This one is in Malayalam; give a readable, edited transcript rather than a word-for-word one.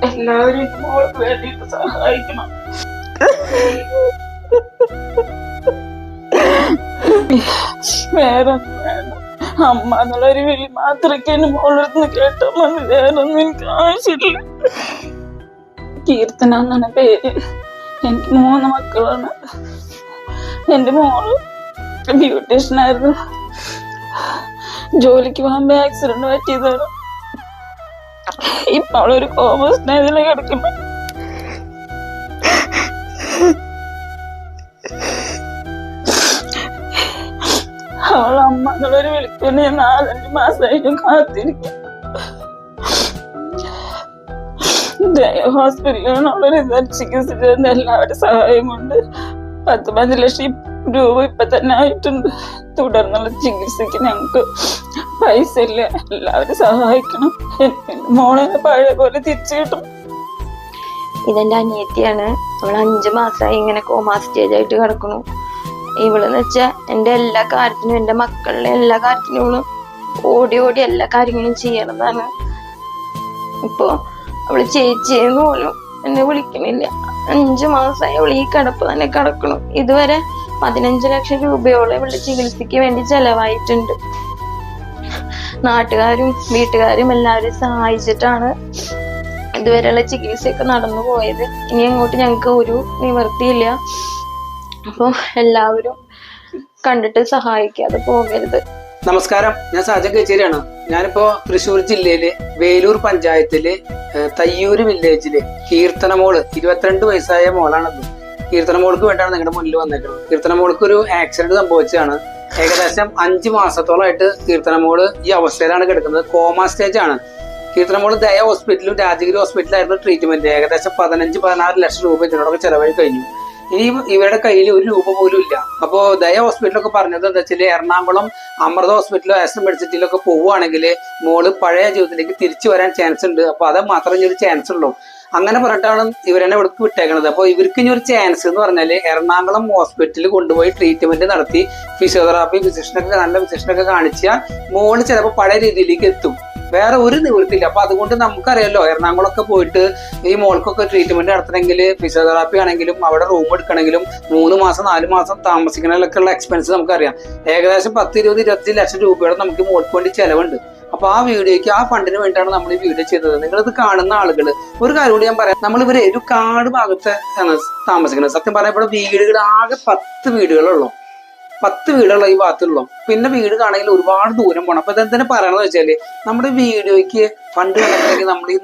എല്ലാവരും മോൾക്ക് വേണ്ടിയിട്ട് സഹായിക്കണം. വേറെ വേണം, അമ്മ എന്നുള്ളൊരു വിളി മാത്രമൊക്കെ എന്റെ മോളെടുത്ത് കേട്ടാൽ മതി. വേറൊന്നും എനിക്ക് ആവശ്യമില്ല. കീർത്തന എന്നാണ് പേര്. എനിക്ക് 3 മക്കളാണ്. എന്റെ മോള് ബ്യൂട്ടീഷ്യനായിരുന്നു. ജോലിക്ക് പോകുമ്പോ ആക്സിഡന്റ് പറ്റിയതാണ്. ഇപ്പൊ അവളൊരു കോമ സ്റ്റേജിൽ കിടക്കുന്നു. അവളമ്മ എന്നുള്ളൊരു വിളിക്കുന്ന 4-5 മാസമായിട്ടും കാത്തിരിക്കും. ഹോസ്പിറ്റലിലാണ് അവളെ റിസൾട്ട് ചികിത്സിച്ചതിന് എല്ലാവരുടെ സഹായം കൊണ്ട് 10-15 ലക്ഷം രൂപ ഇപ്പൊ തന്നെ ആയിട്ടുണ്ട്. തുടർന്നുള്ള ചികിത്സക്ക് ഞങ്ങൾക്ക് പൈസ ഇല്ല. എല്ലാവരും സഹായിക്കണം. മോളെ പഴയ പോലെ തിരിച്ചു കിട്ടും. ഇതെന്റെ അനിയത്തിയാണ്. അവൾ 5 മാസമായി ഇങ്ങനെ കോമാ സ്റ്റേജ് ആയിട്ട് കിടക്കണു. ഇവളെന്ന് വെച്ചാ എന്റെ എല്ലാ കാര്യത്തിനും, എന്റെ മക്കളുടെ എല്ലാ കാര്യത്തിനും ഇവള് ഓടി ഓടി എല്ലാ കാര്യങ്ങളും ചെയ്യണതാണ്. ഇപ്പൊ അവള് ചേച്ചിയെന്ന് പോലും എന്നെ വിളിക്കണില്ല. 5 മാസമായി അവൾ ഈ കിടപ്പ് തന്നെ കിടക്കണു. ഇതുവരെ 15 ലക്ഷം രൂപയോളം ഇവളുടെ ചികിത്സക്ക് വേണ്ടി ചെലവായിട്ടുണ്ട്. നാട്ടുകാരും വീട്ടുകാരും എല്ലാവരും സഹായിച്ചിട്ടാണ് ഇതുവരെയുള്ള ചികിത്സയൊക്കെ നടന്നു പോയത്. ഇനി അങ്ങോട്ട് ഞങ്ങൾക്ക് ഒരു നിവൃത്തിയില്ല. അപ്പൊ എല്ലാവരും കണ്ടിട്ട് സഹായിക്കാതെ പോകരുത്. നമസ്കാരം, ഞാൻ സാജൻ കച്ചേരിയാണ്. ഞാനിപ്പോ തൃശ്ശൂർ ജില്ലയില് വേലൂർ പഞ്ചായത്തില് തയ്യൂര് വില്ലേജില് കീർത്തന മോള് 22 വയസ്സായ മോളാണത്. കീർത്തന മോൾക്ക് വേണ്ടിയാണ് നിങ്ങളുടെ മുന്നിൽ വന്നേക്കുന്നത്. കീർത്തന മോൾക്ക് ഒരു ആക്സിഡന്റ് സംഭവിച്ചതാണ്. ഏകദേശം 5 മാസത്തോളമായിട്ട് കീർത്തന മോള് ഈ അവസ്ഥയിലാണ് കിടക്കുന്നത്. കോമ സ്റ്റേജ് ആണ്. കീർത്തന മോള് ദയ ഹോസ്പിറ്റലും രാജഗിരി ഹോസ്പിറ്റലായിരുന്നു ട്രീറ്റ്മെന്റ്. ഏകദേശം 15-16 ലക്ഷം രൂപ ഇതിനോടൊക്കെ ചെലവായി കഴിഞ്ഞു. ഇനി ഇവരുടെ കയ്യിൽ 1 രൂപ പോലും ഇല്ല. അപ്പോ ദയ ഹോസ്പിറ്റലൊക്കെ പറഞ്ഞത് എന്താ വെച്ചാൽ എറണാകുളം അമൃത ഹോസ്പിറ്റലോ ആസ്റ്റർ മെഡിസിറ്റിയിലൊക്കെ പോവുകയാണെങ്കിൽ മോള് പഴയ ജീവിതത്തിലേക്ക് തിരിച്ചു വരാൻ ചാൻസ് ഉണ്ട്. അപ്പൊ അത് മാത്രമേ ഇനി ഒരു ചാൻസ് ഉള്ളൂ. അങ്ങനെ പറഞ്ഞിട്ടാണ് ഇവരെന്നെ ഇവിടേക്ക് വിട്ടേക്കണത്. അപ്പോൾ ഇവർക്ക് ഇനി ഒരു ചാൻസ് എന്ന് പറഞ്ഞാല് എറണാകുളം ഹോസ്പിറ്റലിൽ കൊണ്ടുപോയി ട്രീറ്റ്മെന്റ് നടത്തി ഫിസിയോതെറാപ്പി നല്ല ഫിസിഷ്യനൊക്കെ കാണിച്ചാൽ മോള് ചിലപ്പോൾ പഴയ രീതിയിലേക്ക് എത്തും. വേറെ ഒരു നിവൃത്തിയില്ല. അപ്പൊ അതുകൊണ്ട് നമുക്കറിയാലോ, എറണാകുളമൊക്കെ പോയിട്ട് ഈ മോൾക്കൊക്കെ ട്രീറ്റ്മെന്റ് നടത്തണമെങ്കിൽ ഫിസിയോതെറാപ്പി ആണെങ്കിലും അവിടെ റൂം എടുക്കണമെങ്കിലും 3 മാസം 4 മാസം താമസിക്കണതിലൊക്കെ ഉള്ള എക്സ്പെൻസ് നമുക്കറിയാം. ഏകദേശം 10-20-25 ലക്ഷം രൂപയുടെ നമുക്ക് മോൾക്ക് വേണ്ടി ചെലവുണ്ട്. അപ്പൊ ആ വീഡിയോക്ക്, ആ ഫണ്ടിന് വേണ്ടിയാണ് നമ്മൾ ഈ വീഡിയോ ചെയ്തത്. നിങ്ങളിത് കാണുന്ന ആളുകൾ ഒരു കാര്യം കൂടി ഞാൻ പറയാം. നമ്മളിവര് ഒരു കാട് ഭാഗത്ത് താമസിക്കുന്നത്. സത്യം പറഞ്ഞാൽ ഇവിടെ വീടുകൾ ആകെ 10 വീടുകളുള്ളൂ. 10 വീടുള്ള ഈ ഭാഗത്തുള്ളൂ. പിന്നെ വീട് കാണണമെങ്കിൽ ഒരുപാട് ദൂരം പോകണം. അപ്പൊ ഇതെന്തിനാ പറയണമെന്ന് വെച്ചാല് നമ്മുടെ വീഡിയോയ്ക്ക് ഫണ്ട് കണ്ടെത്തണമെങ്കിൽ നമ്മൾ ഈ